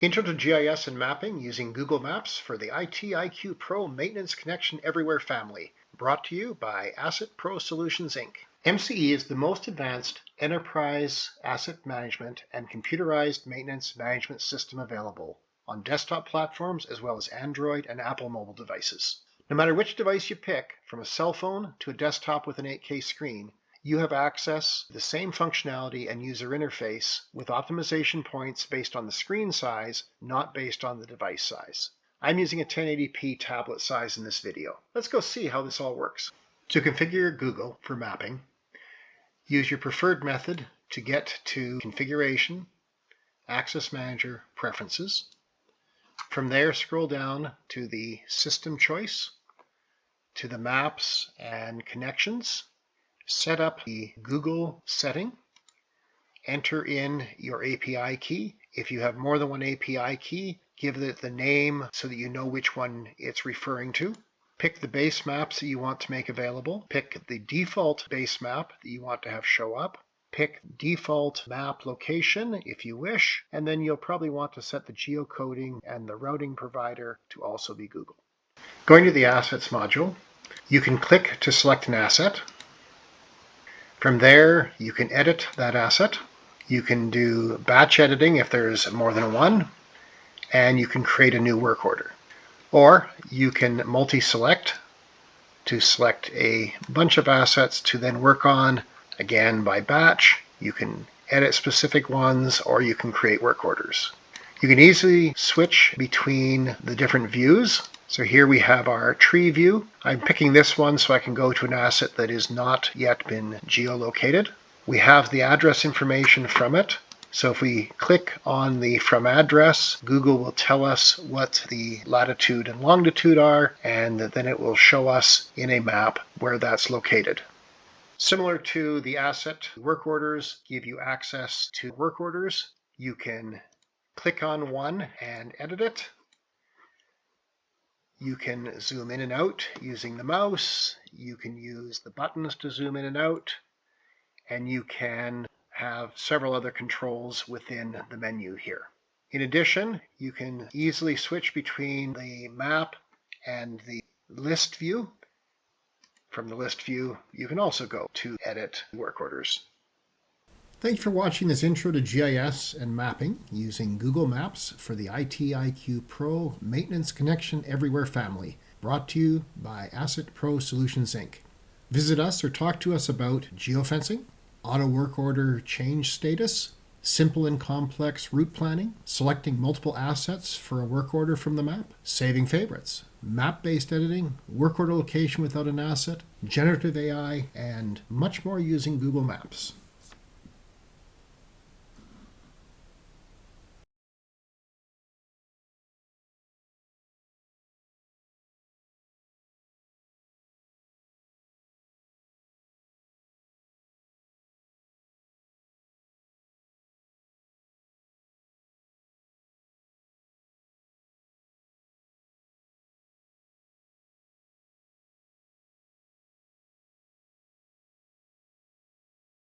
Intro to GIS and Mapping using Google Maps for the ITIQPro Maintenance Connection Everywhere family, brought to you by ITIQPro Solutions Inc. MCe is the most advanced enterprise asset management and computerized maintenance management system available on desktop platforms as well as Android and Apple mobile devices. No matter which device you pick, from a cell phone to a desktop with an 8K screen, you have access to the same functionality and user interface with optimization points based on the screen size, not based on the device size. I'm using a 1080p tablet size in this video. Let's go see how this all works. To configure Google for mapping, use your preferred method to get to Configuration, Access Manager, Preferences. From there, scroll down to the System choice, to the Maps and Connections. Set up the Google setting, enter in your API key. If you have more than one API key, give it the name so that you know which one it's referring to. Pick the base maps that you want to make available. Pick the default base map that you want to have show up. Pick default map location if you wish, and then you'll probably want to set the geocoding and the routing provider to also be Google. Going to the Assets module, you can click to select an asset. From there, you can edit that asset. You can do batch editing if there's more than one, and you can create a new work order. Or you can multi-select to select a bunch of assets to then work on, again by batch. You can edit specific ones, or you can create work orders. You can easily switch between the different views. So here we have our tree view. I'm picking this one so I can go to an asset that has not yet been geolocated. We have the address information from it. So if we click on the From Address, Google will tell us what the latitude and longitude are, and then it will show us in a map where that's located. Similar to the asset, work orders give you access to work orders. You can click on one and edit it. You can zoom in and out using the mouse. You can use the buttons to zoom in and out. And you can have several other controls within the menu here. In addition, you can easily switch between the map and the list view. From the list view, you can also go to edit work orders. Thanks for watching this intro to GIS and mapping using Google Maps for the ITIQPro Maintenance Connection Everywhere family, brought to you by ITIQPro Solutions Inc. Visit us or talk to us about geofencing, auto work order change status, simple and complex route planning, selecting multiple assets for a work order from the map, saving favorites, map-based editing, work order location without an asset, generative AI, and much more using Google Maps.